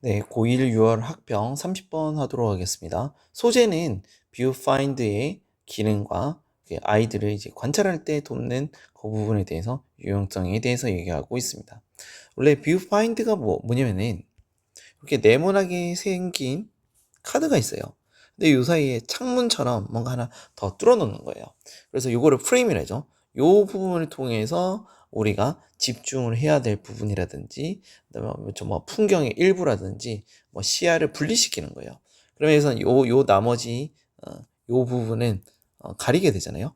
네, 고1 6월 학평 30번 하도록 하겠습니다. 소재는 뷰파인드의 기능과 아이들을 이제 관찰할 때 돕는 그 부분에 대해서 유용성에 대해서 얘기하고 있습니다. 원래 뷰파인드가 뭐냐면은 이렇게 네모나게 생긴 카드가 있어요. 근데 요 사이에 창문처럼 뭔가 하나 더 뚫어 놓는 거예요. 그래서 요거를 프레임이라죠. 요 부분을 통해서 우리가 집중을 해야 될 부분이라든지, 그다음에 뭐 풍경의 일부라든지, 뭐 시야를 분리시키는 거예요. 그러면서 요 나머지, 요 부분은 가리게 되잖아요.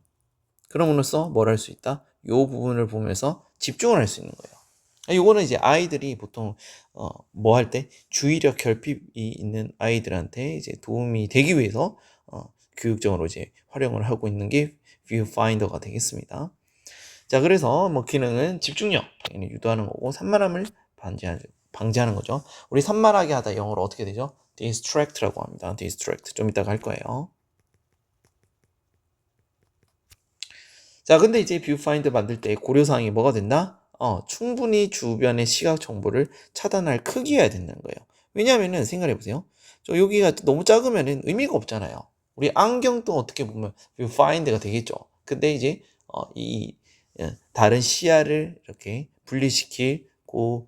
그럼으로써 뭘 할 수 있다? 요 부분을 보면서 집중을 할 수 있는 거예요. 요거는 이제 아이들이 보통 뭐 할 때 주의력 결핍이 있는 아이들한테 이제 도움이 되기 위해서 교육적으로 이제 활용을 하고 있는 게 뷰파인더가 되겠습니다. 자, 그래서 뭐 기능은 집중력 유도하는 거고 산만함을 방지하는 거죠. 우리 산만하게 하다 영어로 어떻게 되죠? distract라고 합니다. distract 좀 이따가 할 거예요. 자, 근데 이제 뷰파인드 만들 때 고려사항이 뭐가 된다? 충분히 주변의 시각 정보를 차단할 크기여야 된다는 거예요. 왜냐하면은 생각해보세요. 저 여기가 너무 작으면은 의미가 없잖아요. 우리 안경도 어떻게 보면 뷰파인드가 되겠죠. 근데 이제 다른 시야를 이렇게 분리시키고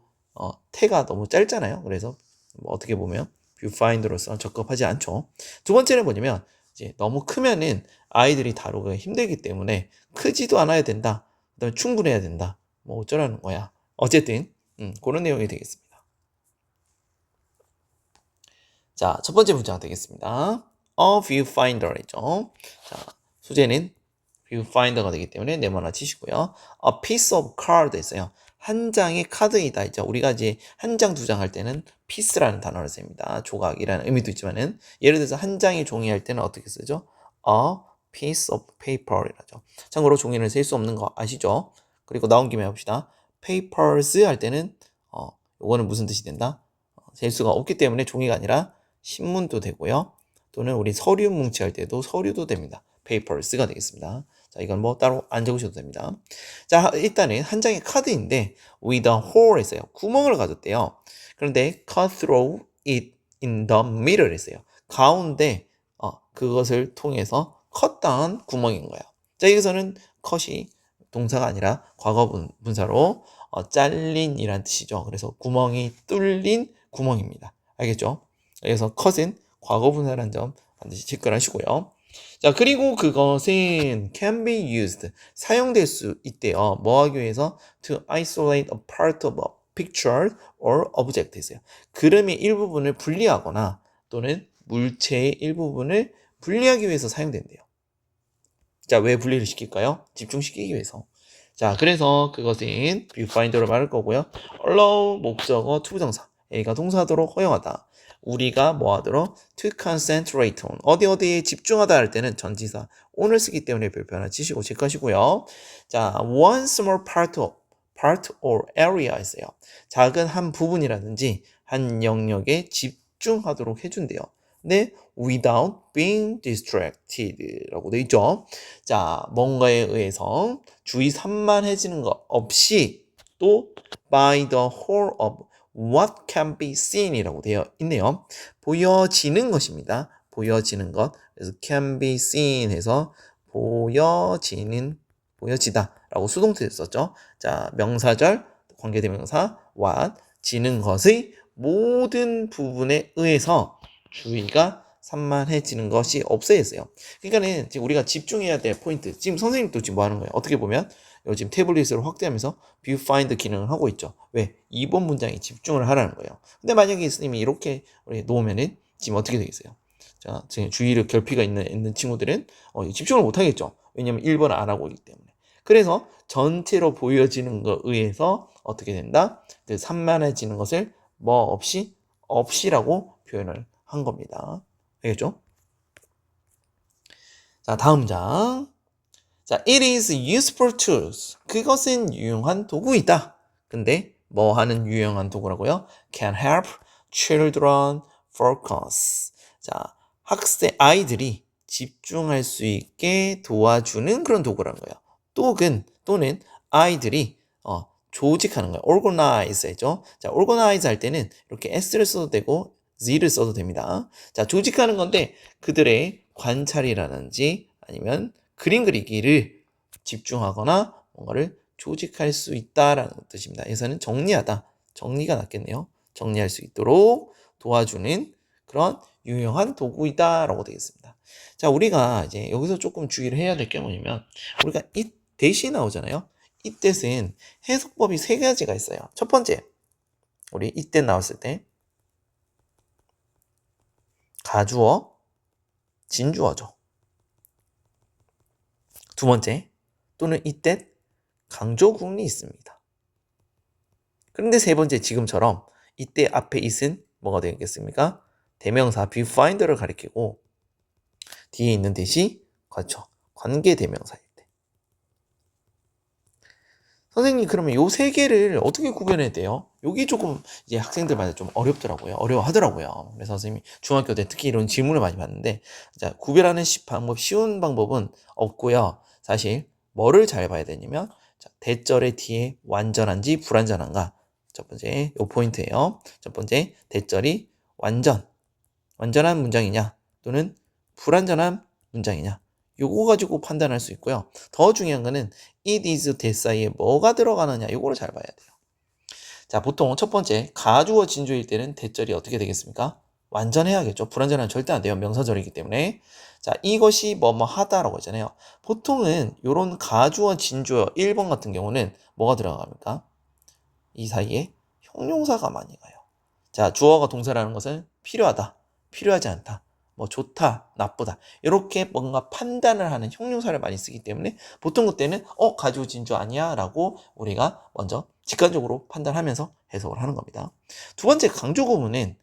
태가 너무 짧잖아요. 그래서 뭐 어떻게 보면 뷰파인드로서 적합하지 않죠. 두 번째는 뭐냐면 이제 너무 크면은 아이들이 다루기가 힘들기 때문에 크지도 않아야 된다. 그다음에 충분해야 된다. 뭐 어쩌라는 거야. 어쨌든 그런 내용이 되겠습니다. 자, 첫 번째 문장 되겠습니다. A viewfinder이죠. 자, 소재는 viewfinder가 되기 때문에 네모나 치시고요. A piece of card 있어요. 한 장의 카드이다. 이제 우리가 이제 한 장, 두 장 할 때는 piece라는 단어를 씁니다. 조각이라는 의미도 있지만은 예를 들어서 한 장의 종이 할 때는 어떻게 쓰죠? A piece of paper이라죠. 참고로 종이는 셀 수 없는 거 아시죠? 그리고 나온 김에 해봅시다. papers 할 때는 요거는 무슨 뜻이 된다? 셀 수가 없기 때문에 종이가 아니라 신문도 되고요. 또는 우리 서류 뭉치할 때도 서류도 됩니다. papers가 되겠습니다. 자, 이건 뭐 따로 안 적으셔도 됩니다. 자, 일단은 한 장의 카드인데 with a hole 했어요. 구멍을 가졌대요. 그런데 cut through it in the middle 했어요. 가운데 그것을 통해서 컷다운 구멍인 거예요. 자, 여기서는 컷이 동사가 아니라 과거 분사로 잘린이란 뜻이죠. 그래서 구멍이 뚫린 구멍입니다. 알겠죠? 그래서 컷은 과거 분사라는 점 반드시 체크를 하시고요. 자, 그리고 그것은 can be used 사용될 수 있대요. 뭐 하기 위해서 to isolate a part of a picture or object 있어요. 그림의 일부분을 분리하거나 또는 물체의 일부분을 분리하기 위해서 사용된대요. 자, 왜 분리를 시킬까요? 집중시키기 위해서. 자, 그래서 그것은 viewfinder로 말할 거고요. allow 목적어 투부정사 A가 동사하도록 허용하다. 우리가 뭐 하도록 to concentrate on 어디에 집중하다 할 때는 전치사 on을 쓰기 때문에 별표 하나 치시고 체크하시고요. 자, one small part or area 있어요. 작은 한 부분이라든지 한 영역에 집중하도록 해준대요. 네, without being distracted라고 돼 있죠. 자, 뭔가에 의해서 주의 산만해지는 것 없이 또 by the whole of what can be seen이라고 되어 있네요. 보여지는 것입니다. 보여지는 것. 그래서 can be seen 해서 보여지다라고 수동태를 썼죠. 자, 명사절, 관계대명사 what, 지는 것의 모든 부분에 의해서 주의가 산만해지는 것이 없어야 했어요. 그러니까는 지금 우리가 집중해야 될 포인트. 지금 선생님도 지금 뭐 하는 거예요? 어떻게 보면 요즘 태블릿을 확대하면서 뷰파인드 기능을 하고 있죠. 왜? 2번 문장에 집중을 하라는 거예요. 근데 만약에 스님이 이렇게 놓으면은 지금 어떻게 되겠어요? 자, 지금 주의력 결핍이 있는 친구들은 집중을 못 하겠죠. 왜냐면 1번을 안 하고 있기 때문에. 그래서 전체로 보여지는 것에 의해서 어떻게 된다? 그 산만해지는 것을 뭐 없이라고 표현을 한 겁니다. 알겠죠? 자, 다음 문장. 자, it is useful tools. 그것은 유용한 도구이다. 근데 뭐 하는 유용한 도구라고요? can help children focus. 자, 아이들이 집중할 수 있게 도와주는 그런 도구라는 거예요. 또는 아이들이 조직하는 거예요. organize 했죠. 자, organize 할 때는 이렇게 s를 써도 되고 z를 써도 됩니다. 자, 조직하는 건데 그들의 관찰이라든지 아니면 그림 그리기를 집중하거나 뭔가를 조직할 수 있다라는 뜻입니다. 여기서는 정리하다. 정리가 낫겠네요. 정리할 수 있도록 도와주는 그런 유용한 도구이다라고 되겠습니다. 자, 우리가 이제 여기서 조금 주의를 해야 될 게 뭐냐면 우리가 이 대시 나오잖아요. 이 뜻은 해석법이 세 가지가 있어요. 첫 번째, 우리 이때 나왔을 때 가주어, 진주어죠. 두 번째, 또는 이때 강조구문이 있습니다. 그런데 세 번째, 지금처럼 이때 앞에 it은 뭐가 되겠습니까? 대명사 viewfinder를 가리키고 뒤에 있는 대시 그렇죠. 관계 대명사일 때. 선생님 그러면 요 세 개를 어떻게 구별해야 돼요? 여기 조금 이제 학생들마다 좀 어렵더라고요. 어려워하더라고요. 그래서 선생님이 중학교 때 특히 이런 질문을 많이 받는데 자, 구별하는 방법 쉬운 방법은 없고요. 사실 뭐를 잘 봐야 되냐면 자, 대절의 뒤에 완전한지 불완전한가 첫 번째 요 포인트예요. 첫 번째 대절이 완전한 문장이냐 또는 불완전한 문장이냐 요거 가지고 판단할 수 있고요. 더 중요한 거는 it is that 사이에 뭐가 들어가느냐 요거를 잘 봐야 돼요. 자, 보통 첫 번째 가주어 진주일 때는 대절이 어떻게 되겠습니까? 완전해야겠죠. 불완전하면 절대 안 돼요. 명사절이기 때문에. 자, 이것이 뭐뭐 하다라고 하잖아요. 보통은 요런 가주어 진주어 1번 같은 경우는 뭐가 들어갑니까? 이 사이에 형용사가 많이 가요. 자, 주어가 동사라는 것은 필요하다, 필요하지 않다, 뭐 좋다, 나쁘다 이렇게 뭔가 판단을 하는 형용사를 많이 쓰기 때문에 보통 그때는 가지고 진주 아니야 라고 우리가 먼저 직관적으로 판단하면서 해석을 하는 겁니다. 두 번째 강조 구문은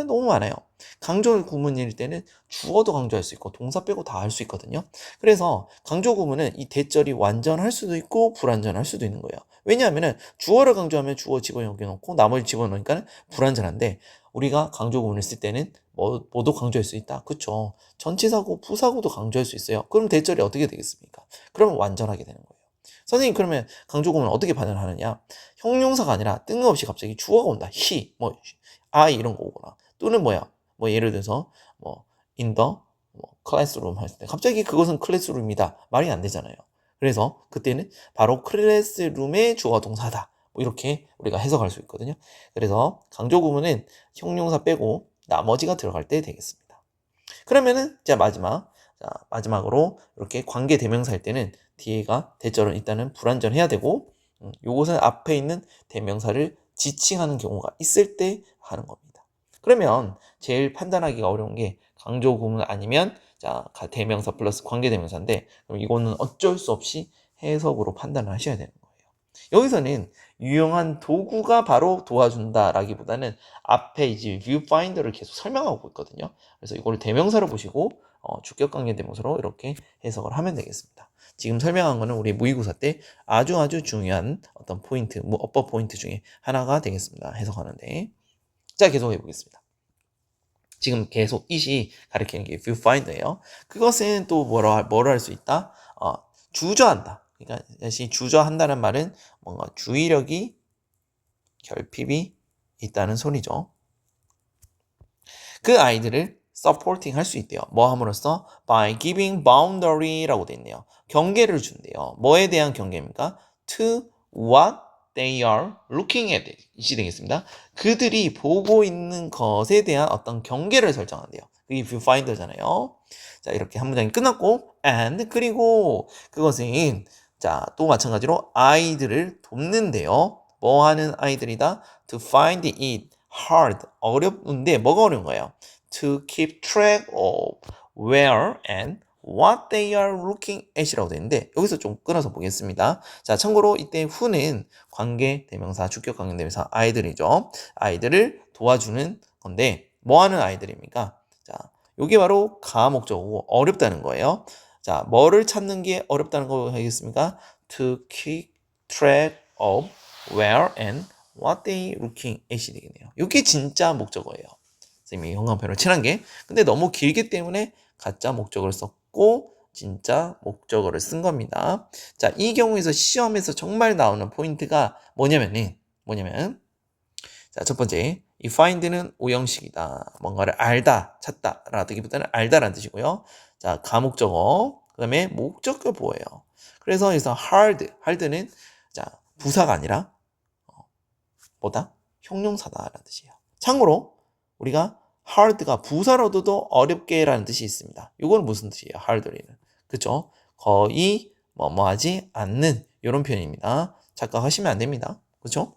너무 많아요. 강조 구문일 때는 주어도 강조할 수 있고 동사 빼고 다 할 수 있거든요. 그래서 강조 구문은 이 대절이 완전할 수도 있고 불완전할 수도 있는 거예요. 왜냐하면 주어를 강조하면 주어 집어넣고 나머지 집어넣으니까 불완전한데 우리가 강조 구문을 쓸 때는 뭐도 강조할 수 있다. 그쵸? 전치사고 부사고도 강조할 수 있어요. 그럼 대절이 어떻게 되겠습니까? 그러면 완전하게 되는 거예요. 선생님 그러면 강조 구문을 어떻게 판단하느냐? 형용사가 아니라 뜬금없이 갑자기 주어가 온다. he, 뭐 I 이런 거 오거나 또는 뭐야? 뭐 예를 들어서 뭐 in the classroom 할 때 갑자기 그것은 클래스룸이다. 말이 안 되잖아요. 그래서 그때는 바로 클래스룸의 주어 동사다. 뭐 이렇게 우리가 해석할 수 있거든요. 그래서 강조 구문은 형용사 빼고 나머지가 들어갈 때 되겠습니다. 그러면은 마지막으로 이렇게 관계 대명사일 때는 뒤에가 대절은 일단은 불완전해야 되고 요것은 앞에 있는 대명사를 지칭하는 경우가 있을 때 하는 겁니다. 그러면 제일 판단하기가 어려운 게 강조 구문 아니면 대명사 플러스 관계 대명사인데 그럼 이거는 어쩔 수 없이 해석으로 판단을 하셔야 되는 거예요. 여기서는 유용한 도구가 바로 도와준다라기보다는 앞에 이제 viewfinder를 계속 설명하고 있거든요. 그래서 이걸 대명사로 보시고 주격 관계 대명사로 이렇게 해석을 하면 되겠습니다. 지금 설명한 거는 우리 모의고사 때 아주 중요한 어떤 포인트, 어법 포인트 중에 하나가 되겠습니다. 해석하는데. 자, 계속 해보겠습니다. 지금 계속 it이 가리키는 게 viewfinder예요. 그것은 또 뭐로 할 수 있다? 주저한다. 그러니까 다시 주저한다는 말은 뭔가 주의력이 결핍이 있다는 소리죠. 그 아이들을 supporting 할 수 있대요. 뭐 함으로써 by giving boundary라고 돼 있네요. 경계를 준대요. 뭐에 대한 경계입니까? to what they are looking at 이시 되겠습니다. 그들이 보고 있는 것에 대한 어떤 경계를 설정한대요. 그게 viewfinder잖아요. 자, 이렇게 한 문장이 끝났고 and 그리고 그것은 또 마찬가지로 아이들을 돕는데요. 뭐 하는 아이들이다? To find it hard. 어렵은데 뭐가 어려운 거예요? To keep track of where and what they are looking at이라고 되는데 여기서 좀 끊어서 보겠습니다. 자, 참고로 이때 who는 관계 대명사, 주격 관계 대명사 아이들이죠. 아이들을 도와주는 건데 뭐 하는 아이들입니까? 자, 요게 바로 가목적이고 어렵다는 거예요. 자, 뭐를 찾는 게 어렵다는 거 알겠습니까? To keep track of where and what they looking at이 되겠네요. 이게 진짜 목적어예요. 선생님이 형광펜으로 칠한 게. 근데 너무 길기 때문에 가짜 목적을 썼고 진짜 목적어를 쓴 겁니다. 자, 이 경우에서 시험에서 정말 나오는 포인트가 뭐냐면 자, 첫 번째, 이 find는 오형식이다. 뭔가를 알다, 찾다 라기보다는 알다라는 뜻이고요. 자, 가목적어, 그 다음에 목적어 보호예요. 그래서 여기서 hard는 자, 부사가 아니라 뭐다? 형용사다라는 뜻이에요. 참고로 우리가 hard가 부사로도 어렵게라는 뜻이 있습니다. 이건 무슨 뜻이에요? hardly는. 그쵸? 거의 뭐뭐하지 않는 이런 표현입니다. 착각하시면 안 됩니다. 그쵸?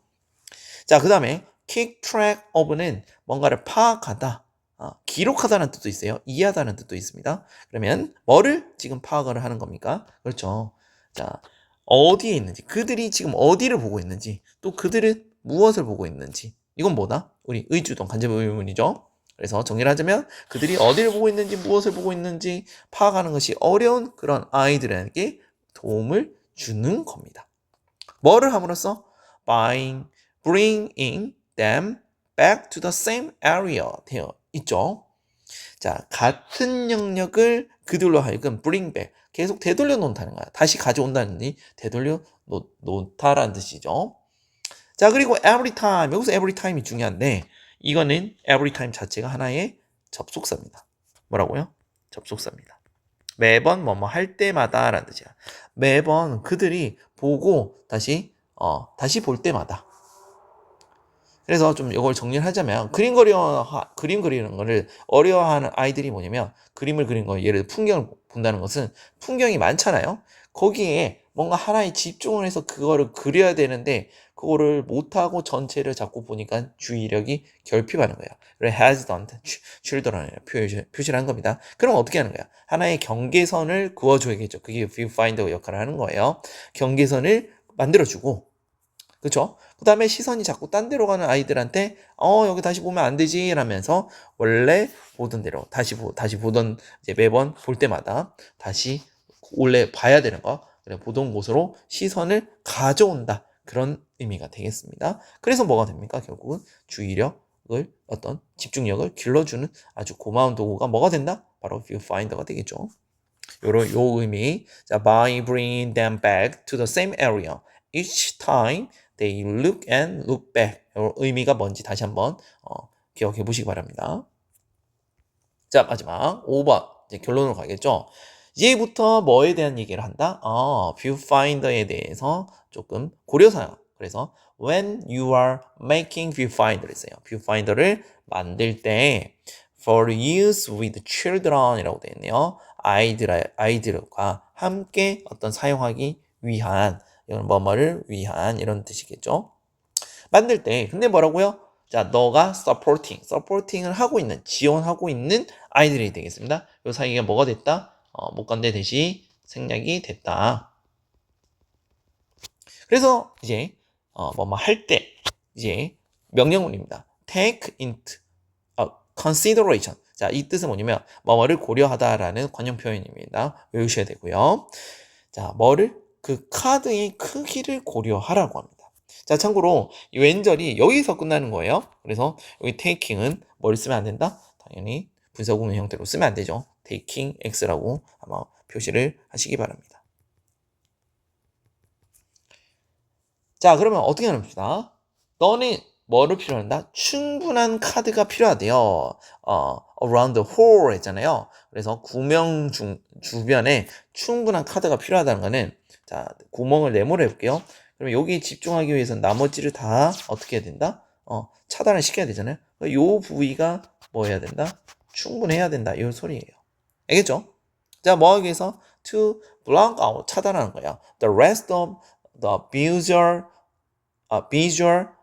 자, 그 다음에 keep track of는 뭔가를 파악하다, 기록하다는 뜻도 있어요. 이해하다는 뜻도 있습니다. 그러면 뭐를 지금 파악을 하는 겁니까? 그렇죠. 자, 어디에 있는지, 그들이 지금 어디를 보고 있는지, 또 그들은 무엇을 보고 있는지. 이건 뭐다? 우리 의주동 간접 의문이죠. 그래서 정리를 하자면 그들이 어디를 보고 있는지, 무엇을 보고 있는지 파악하는 것이 어려운 그런 아이들에게 도움을 주는 겁니다. 뭐를 함으로써? bringing them back to the same area 되어 있죠. 자, 같은 영역을 그들로 하여금 bring back, 계속 되돌려 놓다는 거야. 다시 가져온다는 되돌려 놓다라는 뜻이죠. 자, 그리고 every time, 여기서 every time이 중요한데 이거는 every time 자체가 하나의 접속사입니다. 뭐라고요? 접속사입니다. 매번 뭐뭐 할 때마다 라는 뜻이야. 매번 그들이 보고 다시 볼 때마다. 그래서 좀 이걸 정리를 하자면 그림 그리는 거를 어려워하는 아이들이 뭐냐면 그림을 그린 거 예를 들어 풍경을 본다는 것은 풍경이 많잖아요. 거기에 뭔가 하나에 집중을 해서 그거를 그려야 되는데 그거를 못하고 전체를 자꾸 보니까 주의력이 결핍하는 거예요. 그래서 hesitant, children을 표시를 한 겁니다. 그럼 어떻게 하는 거야? 하나의 경계선을 그어줘야겠죠. 그게 viewfinder 역할을 하는 거예요. 경계선을 만들어주고, 그쵸? 그 다음에 시선이 자꾸 딴 데로 가는 아이들한테 여기 다시 보면 안 되지 라면서 원래 보던 대로 다시 보던 이제 매번 볼 때마다 다시 원래 봐야 되는 거 보던 곳으로 시선을 가져온다, 그런 의미가 되겠습니다. 그래서 뭐가 됩니까? 결국은 주의력을, 어떤 집중력을 길러주는 아주 고마운 도구가 뭐가 된다? 바로 viewfinder가 되겠죠. 요 의미. 자, by bringing them back to the same area each time they look and look back. 요 의미가 뭔지 다시 한번 기억해 보시기 바랍니다. 자, 마지막 5번 이제 결론으로 가겠죠. 이제부터 뭐에 대한 얘기를 한다? viewfinder에 대해서 조금 고려사항. 그래서 when you are making viewfinder 있어요. viewfinder를 만들 때 for use with children 이라고 되어 있네요. 아이들과 함께 어떤 사용하기 위한, 이런 뭐뭐를 위한 이런 뜻이겠죠. 만들 때 근데 뭐라고요? 자, 너가 supporting을 하고 있는, 지원하고 있는 아이들이 되겠습니다. 요 사이가 뭐가 됐다? 못 간데 대시 생략이 됐다. 그래서 이제 뭐뭐 할 때 이제 명령문입니다. take into consideration. 자, 이 뜻은 뭐냐면 뭐뭐를 고려하다라는 관용 표현입니다. 외우셔야 되고요. 자, 뭐를? 그 카드의 크기를 고려하라고 합니다. 자, 참고로 이 왼절이 여기서 끝나는 거예요. 그래서 여기 taking은 뭘 쓰면 안 된다? 당연히 분사구문 형태로 쓰면 안 되죠. taking x라고 아마 표시를 하시기 바랍니다. 자, 그러면 어떻게 합니다? 너는 뭐를 필요한다? 충분한 카드가 필요하대요. around the hole 했잖아요. 그래서 구명 주변에 충분한 카드가 필요하다는 거는, 자, 구멍을 네모로 해볼게요. 그럼 여기 집중하기 위해서는 나머지를 다 어떻게 해야 된다? 차단을 시켜야 되잖아요. 요 부위가 뭐 해야 된다? 충분해야 된다. 이 소리예요. 알겠죠? 자, 뭐 하기 위해서? to block out, 차단하는 거야. The rest of the visual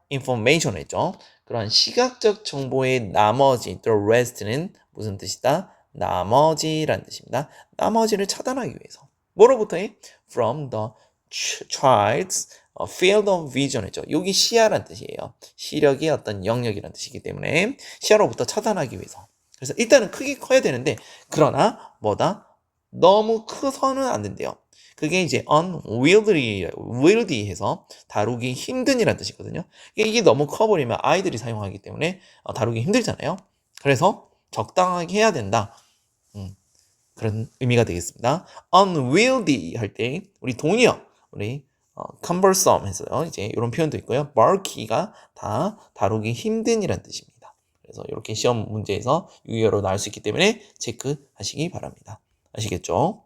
information 했죠. 그런 시각적 정보의 나머지, the rest는 무슨 뜻이다? 나머지라는 뜻입니다. 나머지를 차단하기 위해서. 뭐로부터 해? From the child's field of vision 했죠. 여기 시야라는 뜻이에요. 시력의 어떤 영역이라는 뜻이기 때문에 시야로부터 차단하기 위해서. 그래서 일단은 크게 커야 되는데, 그러나 뭐다? 너무 커서는 안 된대요. 그게 이제 unwieldy 해서 다루기 힘든이라는 뜻이거든요. 이게 너무 커버리면 아이들이 사용하기 때문에 다루기 힘들잖아요. 그래서 적당하게 해야 된다. 그런 의미가 되겠습니다. unwieldy 할 때 우리 동의어 우리 cumbersome 해서요. 이제 이런 표현도 있고요. bulky가 다 다루기 힘든이란 뜻입니다. 그래서 이렇게 시험 문제에서 유의어로 나올 수 있기 때문에 체크하시기 바랍니다. 아시겠죠?